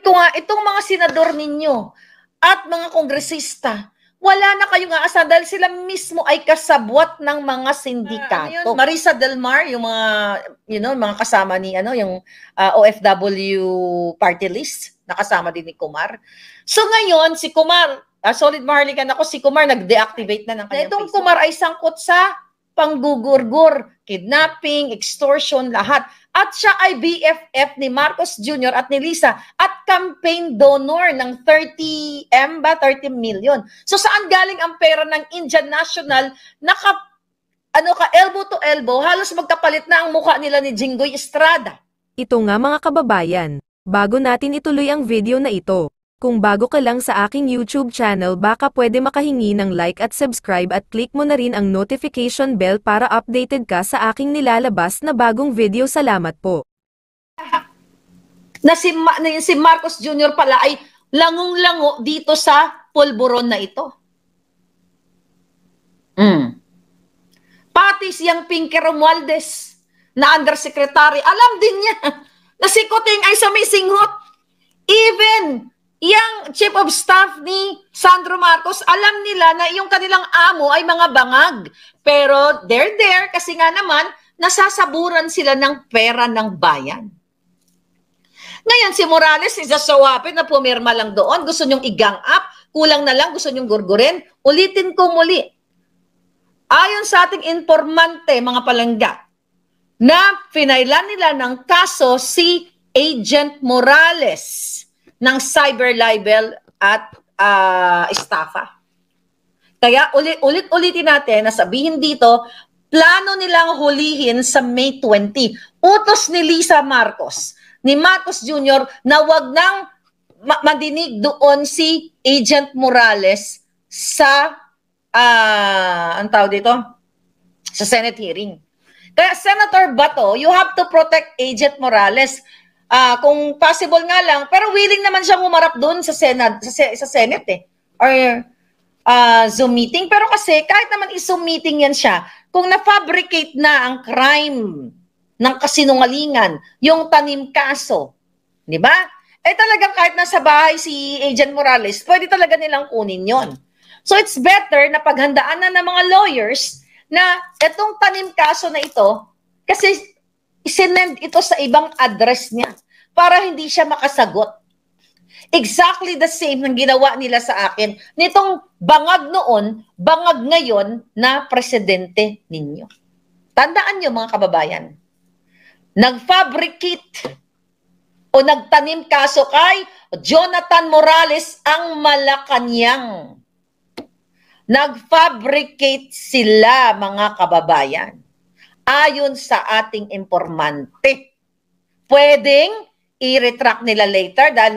ko nga, itong mga senador ninyo at mga kongresista, wala na kayong aasahan dahil sila mismo ay kasabwat ng mga sindikato. Marisa Del Mar, yung mga, mga kasama ni, yung OFW party list, nakasama din ni Kumar. So ngayon, si Kumar, solid maharlikan ako, si Kumar nag-deactivate na ng kanyang Facebook. Itong Kumar ay sangkot sa panggugurgur, kidnapping, extortion, lahat. At siya ay BFF ni Marcos Jr. at ni Lisa at campaign donor ng 30 million. So saan galing ang pera ng Indian National na elbow to elbow, halos magkapalit na ang mukha nila ni Jinggoy Estrada. Ito nga mga kababayan, bago natin ituloy ang video na ito, kung bago ka lang sa aking YouTube channel baka pwede makahingi ng like at subscribe at click mo na rin ang notification bell para updated ka sa aking nilalabas na bagong video. Salamat po. Na si Marcos Jr. pala ay langong-lango dito sa pulburon na ito. Pati siyang Pinky Romualdez na undersecretary, alam din niya na si Kuting ay sumisinghot. Even yung chief of staff ni Sandro Marcos, alam nila na yung kanilang amo ay mga bangag. Pero they're there kasi nga naman, nasasaburan sila ng pera ng bayan. Ngayon, si Morales, isasawapin na pumirma lang doon. Gusto nyong i-gang up. Kulang na lang, gusto nyong gurgurin. Ulitin ko muli. Ayon sa ating informante, mga palangga, na pinailan nila ng kaso si Agent Morales ng cyber libel at estafa. Kaya ulit-ulitin natin na sabihin dito, plano nilang hulihin sa May 20. Utos ni Lisa Marcos, ni Marcos Jr. na wag nang madinig doon si Agent Morales sa ang tawag dito? Sa Senate hearing. Kaya Senator Bato, you have to protect Agent Morales. Kung possible nga lang, pero willing naman siyang umarap doon sa Senate or Zoom meeting. Pero kasi kahit naman i-Zoom meeting yan siya, kung na-fabricate na ang crime ng kasinungalingan, yung tanim kaso, di ba? Talagang kahit nasa bahay si Agent Morales, pwede talaga nilang kunin yon. So it's better na paghandaan na ng mga lawyers na itong tanim kaso na ito, kasi isinend ito sa ibang address niya para hindi siya makasagot. Exactly the same ng ginawa nila sa akin nitong bangag noon, bangag ngayon na presidente ninyo. Tandaan nyo mga kababayan, nag-fabricate o nagtanim kaso kay Jonathan Morales ang Malacanang. Nag-fabricate sila mga kababayan. Ayon sa ating informante. Pwedeng i-retract nila later dahil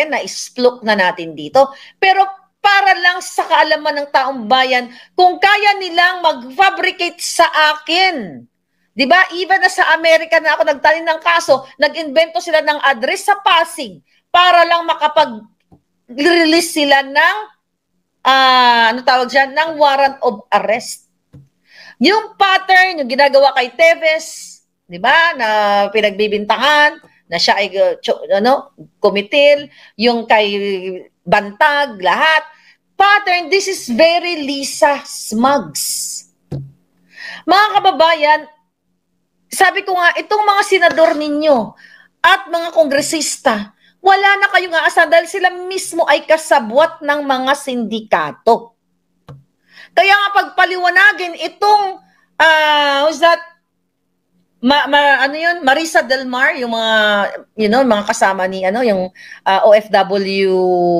na-spluk na natin dito. Pero para lang sa kaalaman ng taong bayan, kung kaya nilang mag-fabricate sa akin. Diba? Even na sa Amerika na ako nagtanim ng kaso, nag-invento sila ng address sa Pasig para lang makapag-release sila ng, ng warrant of arrest. Yung pattern, yung ginagawa kay Teves, di ba, na pinagbibintangan, na siya ay kumitil, yung kay Bantag, lahat. Pattern, this is very Lisa Smugs. Mga kababayan, sabi ko nga, itong mga senador ninyo at mga kongresista, wala na kayong aasahan dahil sila mismo ay kasabwat ng mga sindikato. Kaya nga pagpaliwanagin itong, who's that? Marisa Del Mar, yung mga, mga kasama ni, yung OFW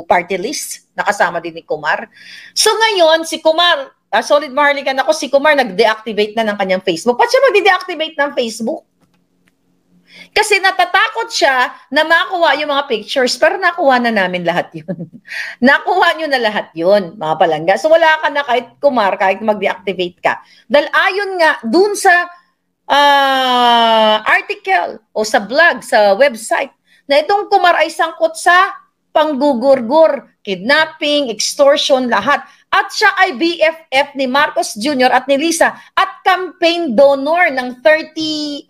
party list, nakasama din ni Kumar. So ngayon, si Kumar, solid maharlikan ako, si Kumar nag-deactivate na ng kanyang Facebook. Ba't siya mag-deactivate ng Facebook? Kasi natatakot siya na makuha yung mga pictures, pero nakuha na namin lahat yun. Nakuha nyo na lahat yun, mga palangga. So wala ka na kahit Kumar, kahit mag-deactivate ka. Dahil ayon nga, dun sa article o sa blog, sa website, na itong Kumar ay sangkot sa panggugurgur, kidnapping, extortion, lahat. At siya ay BFF ni Marcos Jr. at ni Lisa at campaign donor ng 30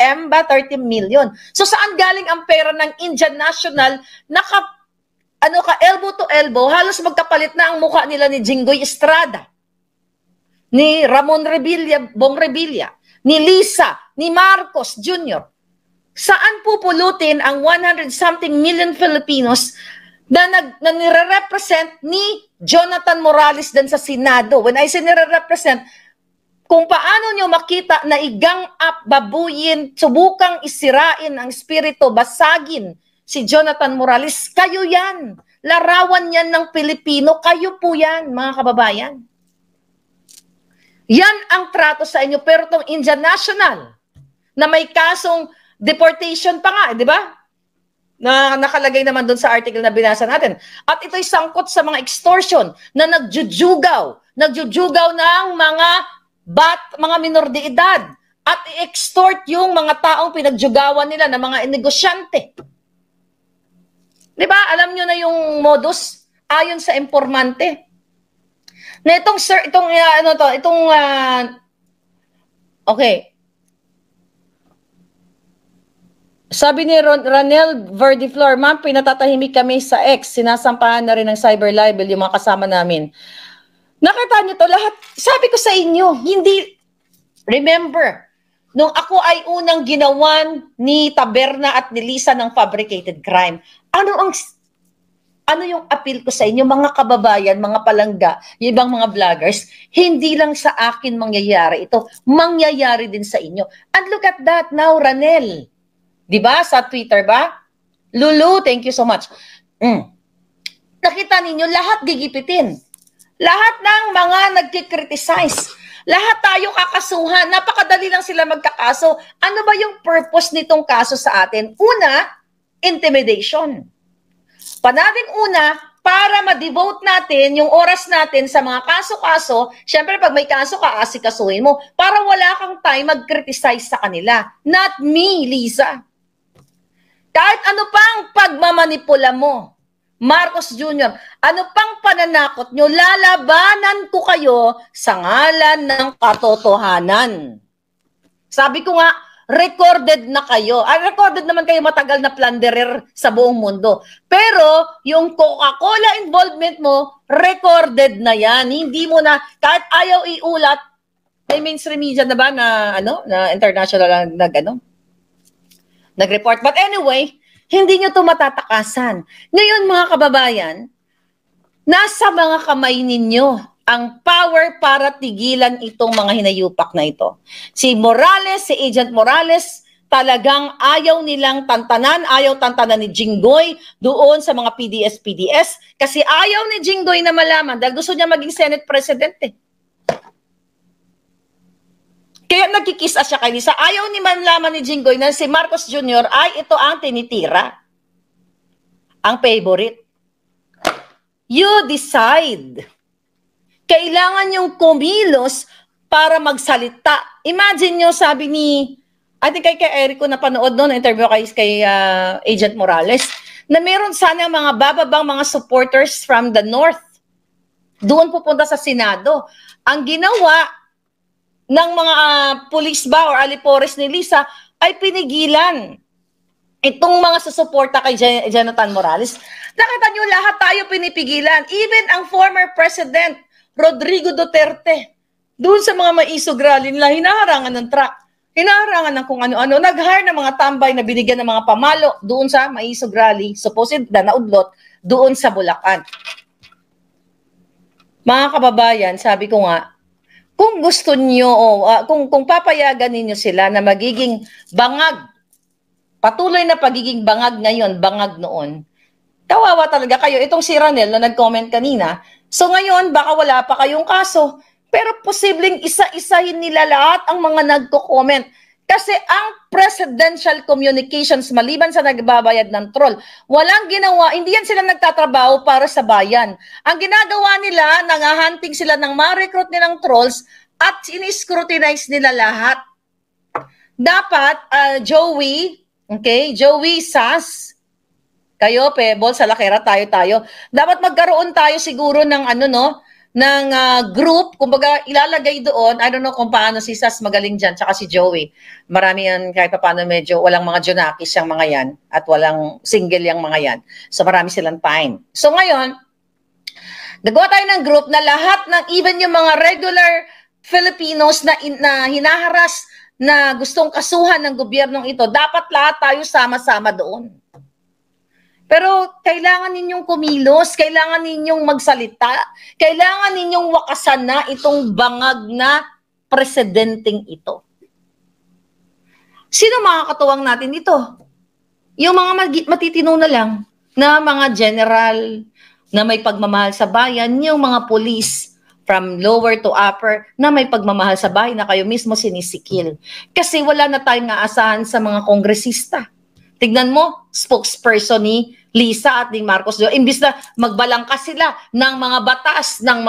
million. So saan galing ang pera ng Indian National na elbow to elbow, halos magkapalit na ang mukha nila ni Jinggoy Estrada, ni Ramon Revilla, Bong Revilla, ni Lisa, ni Marcos Jr. Saan pupulutin ang 100-something million Filipinos na nire-represent ni Jonathan Morales din sa Senado? When I say nire-represent, kung paano nyo makita na i-gang up, babuyin, subukang isirain ang espiritu, basagin si Jonathan Morales, kayo yan. Larawan yan ng Pilipino, kayo po yan, mga kababayan. Yan ang trato sa inyo. Pero itong Indian National, na may kasong deportation pa nga, di ba? Na nakalagay naman doon sa article na binasa natin. At ito'y sangkot sa mga extortion na nagjujugaw ng mga minor de edad at i-extort yung mga taong pinagjugawan nila ng mga negosyante. Di ba? Alam nyo na yung modus ayon sa informante. Na okay. Sabi ni Ranel Verdiflor, ma'am, pinatatahimik kami sa X. Sinasampahan na rin ng cyber libel yung mga kasama namin. Nakita niyo to lahat. Sabi ko sa inyo, hindi, remember, nung ako ay unang ginawan ni Taberna at ni Lisa ng fabricated crime, ano yung appeal ko sa inyo, mga kababayan, mga palangga, yung ibang mga vloggers, hindi lang sa akin mangyayari ito, mangyayari din sa inyo. And look at that now, Ranel. Diba? Sa Twitter ba? Lulu, thank you so much. Nakita ninyo, lahat gigipitin. Lahat ng mga nagkikriticize. Lahat tayo kakasuhan. Napakadali lang sila magkakaso. Ano ba yung purpose nitong kaso sa atin? Una, intimidation. Panabing una, para ma-devote natin yung oras natin sa mga kaso-kaso, syempre pag may kaso ka, asikasuhin mo, para wala kang time mag-criticize sa kanila. Not me, Lisa. Kahit ano pang pagmamanipula mo, Marcos Jr., ano pang pananakot nyo, lalabanan ko kayo sa ngalan ng katotohanan. Sabi ko nga, recorded na kayo. Recorded naman kayo, matagal na plunderer sa buong mundo. Pero yung Coca-Cola involvement mo, recorded na yan. Hindi mo na, kahit ayaw iulat, may mainstream media na ba na international nag-report. But anyway, hindi nyo ito matatakasan. Ngayon, mga kababayan, nasa mga kamay ninyo ang power para tigilan itong mga hinayupak na ito. Si Morales, si Agent Morales, talagang ayaw nilang tantanan, ayaw tantanan ni Jinggoy doon sa mga PDS kasi ayaw ni Jinggoy na malaman dahil gusto niya maging Senate President eh. Kaya nagkikisa siya kay Lisa. Ayaw ni manlaman ni Jinggoy na si Marcos Jr. ay ito ang tinitira. Ang favorite. You decide. Kailangan yung kumilos para magsalita. Imagine nyo, sabi ni, I think kay Eric ko napanood noon, interview kay Agent Morales, na meron sana mga bababang mga supporters from the North. Doon pupunta sa Senado. Ang ginawa ng mga police ba or alipores ni Lisa ay pinigilan itong mga susuporta kay Jonathan Morales. Nakita nyo, lahat tayo pinipigilan. Even ang former President Rodrigo Duterte, doon sa mga maisog rally nila, hinaharangan ng truck, hinaharangan ng kung ano-ano, nag-hire ng mga tambay na binigyan ng mga pamalo doon sa maisog rally, supposed na naudlot, doon sa Bulacan. Mga kababayan, sabi ko nga, kung gusto nyo, kung papayagan ninyo sila na magiging bangag, patuloy na pagiging bangag ngayon, bangag noon, kawawa talaga kayo. Itong si Ranel na nag-comment kanina, so ngayon, baka wala pa kayong kaso, pero posibleng isa-isahin nila lahat ang mga nagko-comment. Kasi ang presidential communications, maliban sa nagbabayad ng troll, walang ginawa, hindi yan sila nagtatrabaho para sa bayan. Ang ginagawa nila, nangahunting sila ng ma-recruit nilang trolls at in-scrutinize nila lahat. Dapat, Joey, okay, Joey Sas, kayo, Pebble, sa Lakera, tayo. Dapat magkaroon tayo siguro ng group, kumbaga ilalagay doon, I don't know kung paano si Sas magaling dyan, tsaka si Joey. Marami yan, kahit pa paano medyo, walang mga Jonakis yung mga yan, at walang single yung mga yan. So marami silang time. So ngayon, nagawa tayo ng group na lahat ng, even yung mga regular Filipinos na hinaharas na gustong kasuhan ng gobyernong ito, dapat lahat tayo sama-sama doon. Pero kailangan ninyong kumilos, kailangan ninyong magsalita, kailangan ninyong wakasan na itong bangag na presidenteng ito. Sino makakatuwang natin ito? Yung mga matitino na lang, na mga general, na may pagmamahal sa bayan, yung mga police, from lower to upper, na may pagmamahal sa bayan na kayo mismo sinisikil. Kasi wala na tayong aasahan sa mga kongresista. Tignan mo, spokesperson ni Lisa at ni Marcos, imbis na magbalangka sila ng mga batas, ng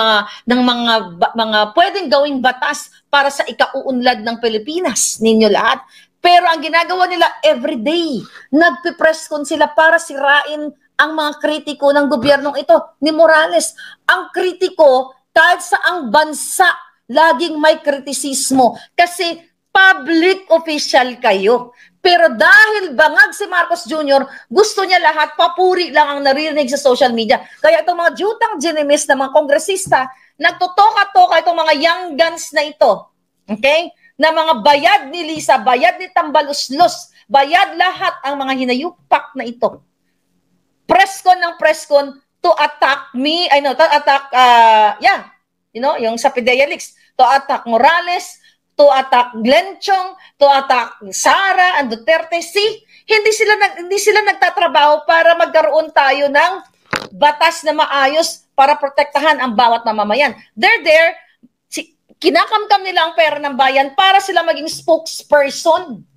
mga pwedeng gawing batas para sa ikauunlad ng Pilipinas, ninyo lahat. Pero ang ginagawa nila everyday, nagpipress con sila para sirain ang mga kritiko ng gobyernong ito ni Morales. Ang kritiko, kahit sa ang bansa, laging may kritisismo kasi public official kayo. Pero dahil bangag si Marcos Jr., gusto niya lahat, papuri lang ang naririnig sa social media. Kaya itong mga jutang genimis na mga kongresista, nagtutoka-toka itong mga young guns na ito. Okay? Na mga bayad ni Lisa, bayad ni Tambaluslos, bayad lahat ang mga hinayupak na ito. Presscon ng presscon to attack me, yung sa PDEA Leaks, to attack Morales, to attack Glenn Chong, to attack Sara and Duterte. See, hindi sila nagtatrabaho para magkaroon tayo ng batas na maayos para protektahan ang bawat mamamayan. They're there, kinakamkam nila ang pera ng bayan para sila maging spokesperson.